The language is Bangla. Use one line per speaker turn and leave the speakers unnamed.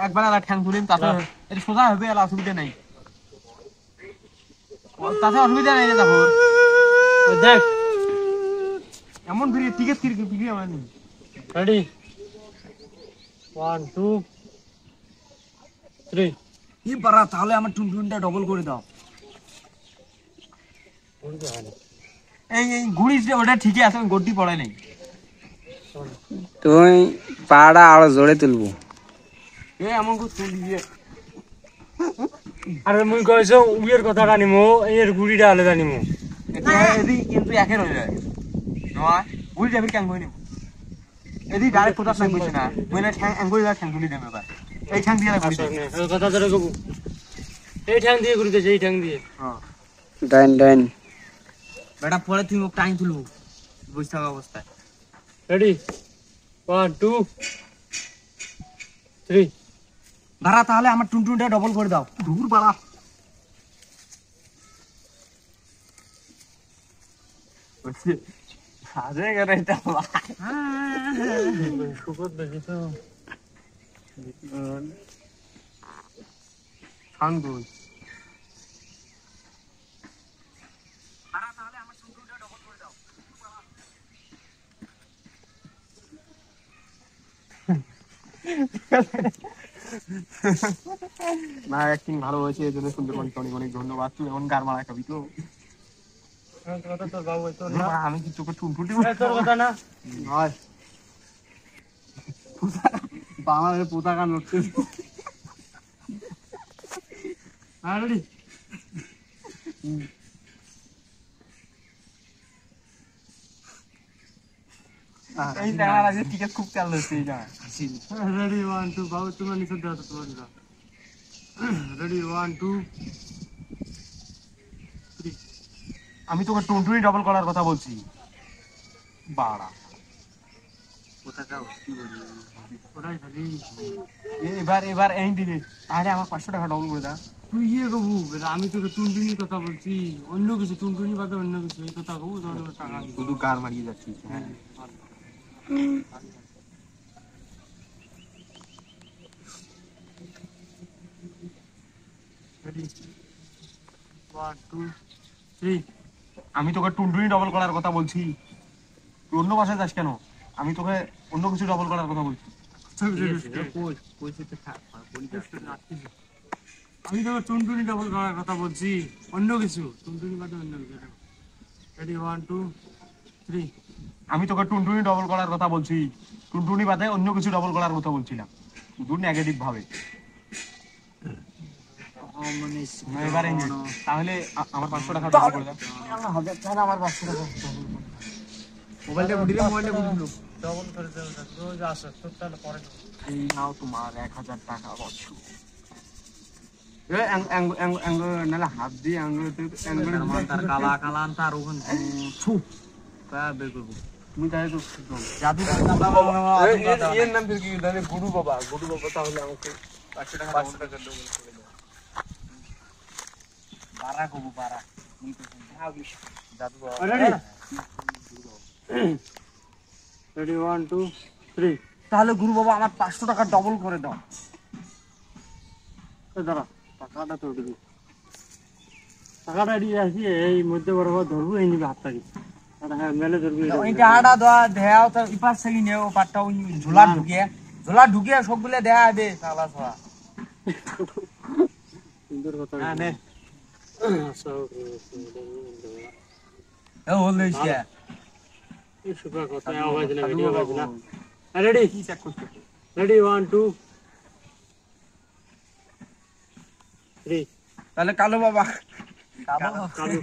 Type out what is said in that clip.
একবার আলা ঠ্যাং তুলিম তাতে এটা সোজা হবে আলা অসুবিধা নাই তাতে অসুবিধা নাই রে দেখো
দেখ
এমন ফিরে টিকেট ফিরে আমার নেই
রেডি 1 2 3
কি পারা তাহলে আমার টুনটুনটা ডবল করে দাও
এই গুড়ি যে ওটা ঠিকই আছে গড্ডি পড়ে নাই
তুই পাড়া আরো জোরে তুলবো
এমন করে তুলি দিয়ে
আরে মুই কইছো উইয়ের কথা জানিমু এর গুড়িটা আলে জানিমু
এদি কিন্তু একের হয়ে যায় নয় গুড়ি যাবি কেন কই নিব এদি ডাইরেক্ট ফোটাস নাই কইছ না মইনা ঠ্যাং আঙ্গুলি দা ঠ্যাং তুলি দেবে এবার এই ঠ্যাং দিয়ে গুড়ি দে
এই কথা ধরে কবু এই ঠ্যাং দিয়ে গুড়ি দেছে এই ঠ্যাং দিয়ে
হ্যাঁ
ডাইন ডাইন
বেটা পরে তুই মোক টাইম তুলবো বুঝতে থাকা অবস্থায়
রেডি 1 2 3
ভাড়া তাহলে আমার টুনটুনটা ডবল করে দাও
দূর বাড়া সাজে গেলে এটা
শুকর দেখি তো
শান্ত
ভাড়া তাহলে আমার টুনটুনটা ডবল করে দাও
না অ্যাক্টিং ভালো হয়েছে এই জন্য সুন্দরবনকে অনেক অনেক ধন্যবাদ তুই এমন গার মারা খাবি তো
কথা তোর বাবু তোর না
আমি কি চোখে টুনটুটি
তোর কথা না
হয় বাংলাদেশের পতাকা নড়ছে
রেডি
এই টাকা লাগে টিকেট খুব চাল হচ্ছে এই জায়গায়
রেডি 1 2 বাবু তুমি নিচে দাও তো তোমার দাও রেডি 1 2 3
আমি তোকে টুনটুনি ডবল করার কথা বলছি বাড়া
পতাকা কি বলি
ওরাই খালি
এবার এই দিনে তাহলে আমার 500 টাকা ডবল করে দাও
তুই ইয়ে কবু আমি তোকে টুনটুনির কথা বলছি অন্য কিছু টুনটুনি বাদে অন্য কিছু এই কথা কবু তাহলে টাকা দিব
শুধু গার মারিয়ে যাচ্ছিস হ্যাঁ
রেডি 1 2 3
আমি তোকে টুনটুনি ডবল করার কথা বলছি তুই অন্য ভাষায় যাস কেন আমি তোকে অন্য কিছু ডবল করার কথা বলছি
আমি তোকে টুনটুনি ডবল করার কথা বলছি অন্য কিছু টুনটুনি বাদে অন্য কিছু রেডি 1 2 3
আমি তোকে টুনটুনি ডবল করার কথা বলছি টুনটুনি বাদে অন্য কিছু ডবল করার কথা বলছিলাম শুধু নেগেটিভ ভাবে এবার এই নে। তাহলে আমার 500 টাকা ডবল করে দাও
হবে তাহলে আমার 500 টাকা মোবাইলটা বুঝিলে মোবাইলটা বুঝলো
ডবল করে দেব রোজ আসো তোর তাহলে পরে
এই নাও তোমার 1000 টাকা বছর নাহলে হাত দিয়ে
তার কালা কালা তার ওখান কা বের করবো
তুমি তাহলে তো
জাদু
এর নাম কি তাহলে গুরু বাবা তাহলে আমাকে 500 টাকা ডবল করে দাও
বারা কবু বারা জাদু
রেডি রেডি 1 2 3
তাহলে গুরু বাবা আমার 500 টাকা ডবল করে দাও
দাঁড়া টাকাটা তোর দিবি টাকাটা দিয়ে আসি এই মধ্যে বরাবর ধরবো এই নিবি হাতটা হ্যাঁ মেলে ধরবি
ওইটা আড়া দেওয়া দেওয়া তো ইপাস থেকে নেও পাটটা ওই ঝোলা ঢুকিয়ে সবগুলো দেয়া দে সালা সালা
সুন্দর কথা
হ্যাঁ নে
আচ্ছা
এ হলো কি
এই সুপার কথা আওয়াজ না ভিডিও আওয়াজ না রেডি
কি চেক করতে
রেডি 1 2 3
তাহলে কালো বাবা
কালু